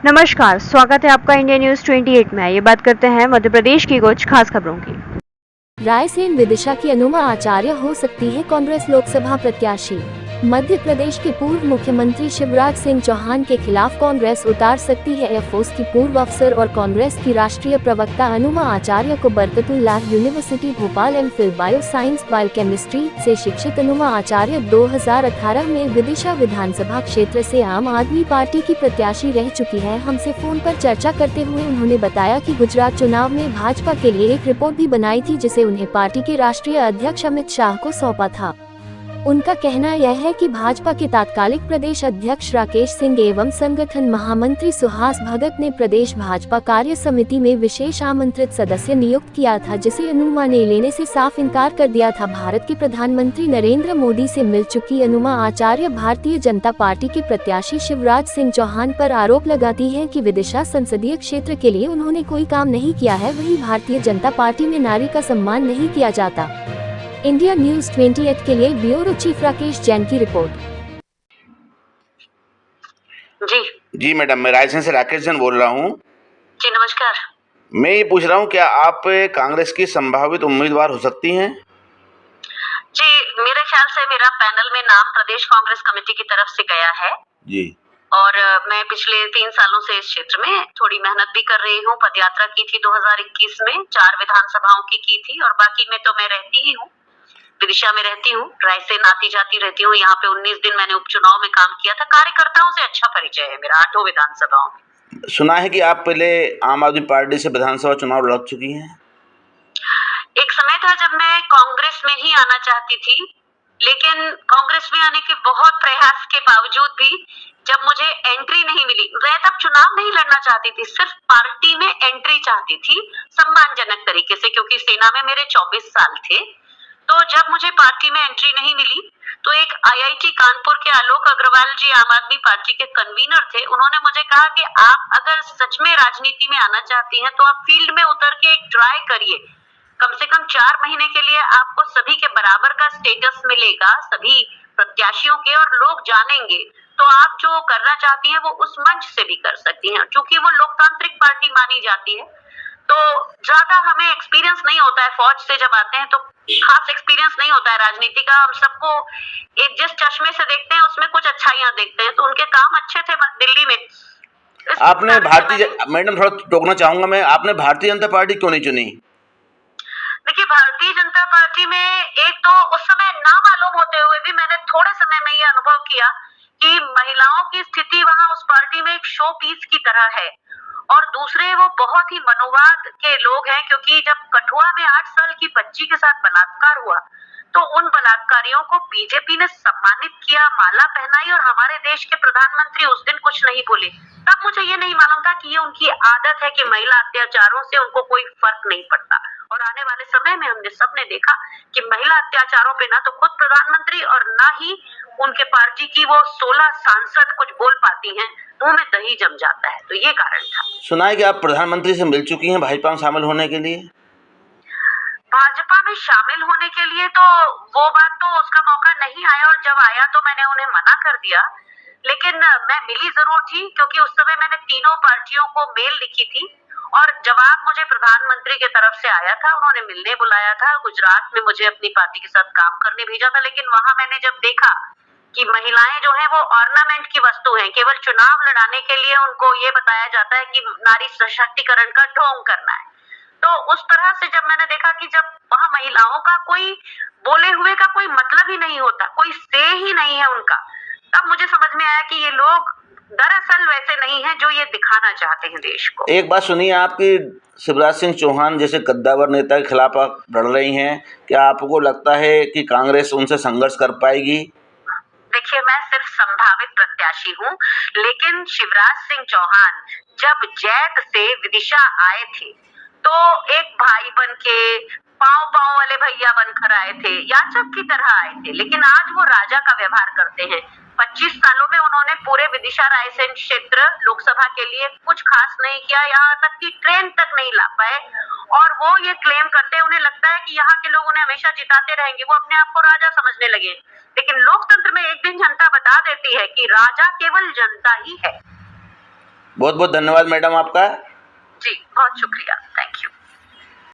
नमस्कार, स्वागत है आपका इंडिया न्यूज 28 में। ये बात करते हैं मध्य प्रदेश की कुछ खास खबरों की। रायसेन विदिशा की अनुमा आचार्य हो सकती है कांग्रेस लोकसभा प्रत्याशी। मध्य प्रदेश के पूर्व मुख्यमंत्री शिवराज सिंह चौहान के खिलाफ कांग्रेस उतार सकती है एयरफोर्स की पूर्व अफसर और कांग्रेस की राष्ट्रीय प्रवक्ता अनुमा आचार्य को Barkatullah university Bhopal MPhil bio science biochemistry से शिक्षित अनुमा आचार्य 2018 में विदिशा विधानसभा क्षेत्र से आम आदमी पार्टी की प्रत्याशी रह चुकी है। हमसे फोन पर चर्चा करते हुए उन्होंने बताया कि गुजरात चुनाव में भाजपा के लिए एक रिपोर्ट भी बनाई थी जिसे उन्हें पार्टी के राष्ट्रीय अध्यक्ष अमित शाह को सौंपा था। उनका कहना यह है कि भाजपा के तात्कालिक प्रदेश अध्यक्ष राकेश सिंह एवं संगठन महामंत्री सुहास भगत ने प्रदेश भाजपा कार्य समिति में विशेष आमंत्रित सदस्य नियुक्त किया था, जिसे अनुमा ने लेने से साफ इनकार कर दिया था। भारत के प्रधानमंत्री नरेंद्र मोदी से मिल चुकी अनुमा आचार्य भारतीय जनता पार्टी के प्रत्याशी शिवराज सिंह चौहान पर आरोप लगाती हैं कि विदिशा संसदीय क्षेत्र के लिए उन्होंने कोई काम नहीं किया है। वहीं भारतीय जनता पार्टी में नारी का सम्मान नहीं किया जाता। इंडिया न्यूज 28 के लिए ब्यूरो चीफ राकेश जैन की रिपोर्ट। जी मैडम, मैं रायसेन से राकेश जैन बोल रहा हूँ। जी नमस्कार। मैं ये पूछ रहा हूँ, क्या आप कांग्रेस की संभावित उम्मीदवार हो सकती हैं? जी, मेरे ख्याल से मेरा पैनल में नाम प्रदेश कांग्रेस कमेटी की तरफ से गया है जी। और मैं पिछले 3 सालों से इस क्षेत्र में थोड़ी मेहनत भी कर रही हूँ। पदयात्रा की थी 2021 में, 4 विधानसभाओं की थी और बाकी में तो मैं रहती ही हूँ, विदिशा में रहती हूँ, रायसेन आती जाती रहती हूँ। यहाँ पे 19 दिन मैंने उपचुनाव में काम किया था। कार्यकर्ताओं से अच्छा परिचय है मेरा 8 विधानसभाओं में। सुना है कि आप पहले आम आदमी पार्टी से विधानसभा चुनाव लड़ चुकी हैं। एक समय था जब मैं कांग्रेस में ही आना चाहती थी, लेकिन कांग्रेस में आने के बहुत प्रयास के बावजूद भी जब मुझे एंट्री नहीं मिली, मैं तब चुनाव नहीं लड़ना चाहती थी, सिर्फ पार्टी में एंट्री चाहती थी सम्मानजनक तरीके से, क्योंकि सेना में मेरे 24 साल थे। तो जब मुझे पार्टी में एंट्री नहीं मिली तो एक आईआईटी कानपुर के आलोक अग्रवाल जी आम आदमी पार्टी के कन्वीनर थे, उन्होंने मुझे कहा कि आप अगर सच में राजनीति में आना चाहती हैं तो आप फील्ड में उतर के एक ट्राई करिए। कम से कम 4 महीने के लिए आपको सभी के बराबर का स्टेटस मिलेगा, सभी प्रत्याशियों के, और लोग जानेंगे तो आप जो करना चाहती हैं वो उस मंच से भी कर सकती हैं, क्योंकि वो लोकतांत्रिक पार्टी मानी जाती है। तो ज्यादा हमें एक्सपीरियंस नहीं होता है, फौज से जब आते हैं तो खास एक्सपीरियंस नहीं होता है राजनीति का। हम सबको एक जिस चश्मे से देखते हैं उसमें कुछ अच्छाइयां देखते हैं, तो उनके काम अच्छे थे दिल्ली में। आपने मैडम थोड़ा टोकना चाहूंगा मैं, आपने भारतीय जनता पार्टी क्यों नहीं चुनी? देखिए, भारतीय जनता पार्टी में एक तो उस समय ना मालूम होते हुए भी मैंने थोड़े समय में ये अनुभव किया कि महिलाओं की स्थिति वहां उस पार्टी में एक शो पीस की तरह है, और दूसरे वो बहुत ही मनोवाद के लोग हैं, क्योंकि जब कठुआ में 8 साल की बच्ची के साथ बलात्कार हुआ तो उन बलात्कारियों को बीजेपी ने सम्मानित किया, माला पहनाई, और हमारे देश के प्रधानमंत्री उस दिन कुछ नहीं बोले। तब मुझे ये नहीं मालूम था कि ये उनकी आदत है कि महिला अत्याचारों से उनको कोई फर्क नहीं पड़ता। और आने वाले समय में हमने सबने देखा कि महिला अत्याचारों पे ना तो खुद प्रधानमंत्री और ना ही उनके पार्टी की वो 16 सांसद कुछ बोल पाती हैं, मुंह में दही जम जाता है। तो ये कारण था। सुना है कि आप प्रधानमंत्री से मिल चुकी हैं भाजपा में शामिल होने के लिए। भाजपा में शामिल होने के लिए तो वो बात तो उसका मौका नहीं आया, और जब आया तो मैंने उन्हें मना कर दिया। लेकिन मैं मिली जरूर थी, क्योंकि उस समय मैंने तीनों पार्टियों को मेल लिखी थी और जवाब मुझे प्रधानमंत्री की तरफ से आया था। उन्होंने मिलने बुलाया था, गुजरात में मुझे अपनी पार्टी के साथ काम करने भेजा था। लेकिन वहां मैंने जब देखा कि महिलाएं जो हैं वो ऑर्नामेंट की वस्तु हैं, केवल चुनाव लड़ाने के लिए उनको ये बताया जाता है कि नारी सशक्तिकरण का ढोंग करना है, तो उस तरह से जब मैंने देखा कि जब वहां महिलाओं का कोई बोले हुए का कोई मतलब ही नहीं होता, कोई से ही नहीं है उनका, तब मुझे समझ में आया कि ये लोग दरअसल वैसे नहीं है जो ये दिखाना चाहते हैं देश को। एक बात सुनिए, आपकी शिवराज सिंह चौहान जैसे कद्दावर नेता के खिलाफ आप लड़ रही हैं, क्या आपको लगता है कि कांग्रेस उनसे संघर्ष कर पाएगी? देखिए, मैं सिर्फ संभावित प्रत्याशी हूँ, लेकिन शिवराज सिंह चौहान जब जैत से विदिशा आए थे तो एक भाई बन के, पाँव पाँव वाले भैया बनकर आए थे, याचक की तरह आए थे, लेकिन आज वो राजा का व्यवहार करते हैं। 25 सालों में उन्होंने पूरे विदिशा रायसेन क्षेत्र लोकसभा के लिए कुछ खास नहीं किया, यहाँ तक कि ट्रेन तक नहीं ला पाए, और वो ये क्लेम करते हैं, उन्हें लगता है कि यहाँ के लोग उन्हें हमेशा जिताते रहेंगे, वो अपने आप को राजा समझने लगे। लेकिन लोकतंत्र में एक दिन जनता बता देती है कि राजा केवल जनता ही है। बहुत बहुत धन्यवाद मैडम आपका। जी बहुत शुक्रिया, थैंक यू।